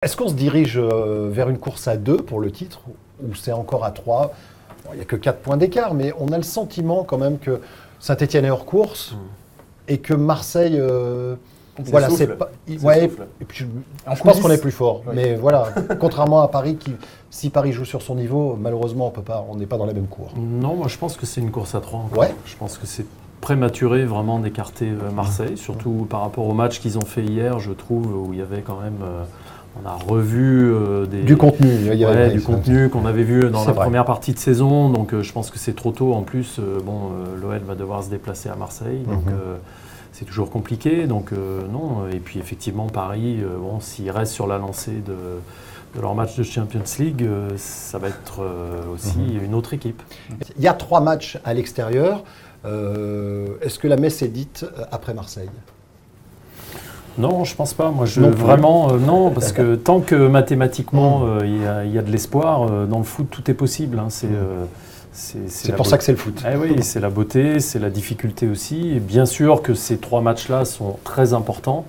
Est-ce qu'on se dirige vers une course à 2 pour le titre ou c'est encore à 3? Bon, il n'y a que 4 points d'écart, mais on a le sentiment quand même que Saint-Etienne est hors course et que Marseille... voilà, c'est pas... Ouais, et puis je pense qu'on est plus fort. Oui. Mais voilà, contrairement à Paris, si Paris joue sur son niveau, malheureusement, on n'est pas dans la même cour. Non, moi je pense que c'est une course à 3 encore. Ouais. Je pense que c'est prématuré vraiment d'écarter Marseille, surtout par rapport au match qu'ils ont fait hier, je trouve, où il y avait quand même... on a revu du contenu, du contenu qu'on avait vu dans la première partie de saison. Donc je pense que c'est trop tôt. En plus, l'OL va devoir se déplacer à Marseille. Donc c'est toujours compliqué. Donc non. Et puis effectivement, Paris, s'ils restent sur la lancée de leur match de Champions League, ça va être aussi une autre équipe. Il y a 3 matchs à l'extérieur. Est-ce que la messe est dite après Marseille ? Non, je pense pas. Moi, non, parce que tant que mathématiquement il y a de l'espoir, dans le foot, tout est possible. Hein. C'est pour ça que c'est le foot. Eh oui, c'est la beauté, c'est la difficulté aussi. Et bien sûr que ces 3 matchs-là sont très importants.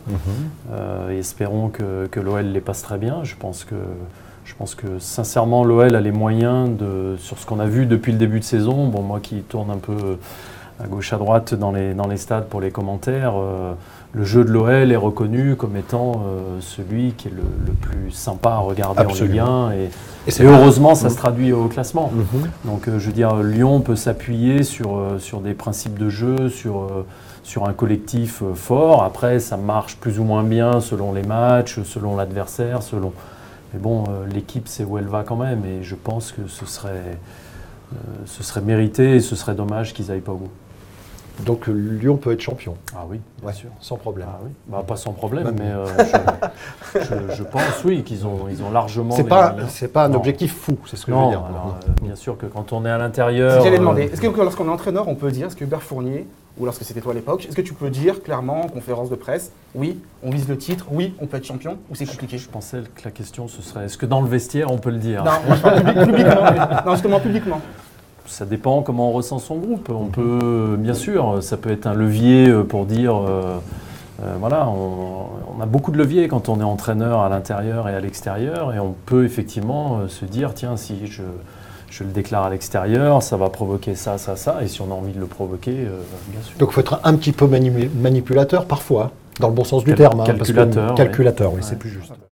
Et espérons que l'OL les passe très bien. Je pense que sincèrement, l'OL a les moyens sur ce qu'on a vu depuis le début de saison. Bon, moi qui tourne un peu à gauche à droite dans les stades pour les commentaires, le jeu de l'OL est reconnu comme étant celui qui est le plus sympa à regarder en Ligue 1 et heureusement ça se traduit au classement. Donc je veux dire, Lyon peut s'appuyer sur des principes de jeu, sur un collectif fort. Après ça marche plus ou moins bien selon les matchs, selon l'adversaire, mais bon, l'équipe sait où elle va quand même et je pense que ce serait mérité et ce serait dommage qu'ils n'aillent pas au bout. Donc Lyon peut être champion. Ah oui, bien sûr. Sans problème. Ah oui. Pas sans problème, mais je pense oui qu'ils ont largement. C'est pas un objectif fou, c'est ce que je veux dire. Alors, bien sûr que quand on est à l'intérieur. Si j'allais demander, est-ce que lorsqu'on est entraîneur, on peut dire, est-ce que Hubert Fournier, ou lorsque c'était toi à l'époque, est-ce que tu peux dire clairement en conférence de presse, oui, on vise le titre, oui, on peut être champion, ou c'est compliqué? Je pensais que la question ce serait, est-ce que dans le vestiaire on peut le dire? Non, moi je parle publiquement. Non, justement publiquement. Ça dépend comment on ressent son groupe. On peut, bien sûr, ça peut être un levier pour dire, voilà, on a beaucoup de leviers quand on est entraîneur à l'intérieur et à l'extérieur, et on peut effectivement se dire, tiens, si je le déclare à l'extérieur, ça va provoquer ça, et si on a envie de le provoquer, bien sûr. Donc il faut être un petit peu manipulateur parfois, dans le bon sens du terme. Calculateur. Calculateur, oui, c'est plus juste.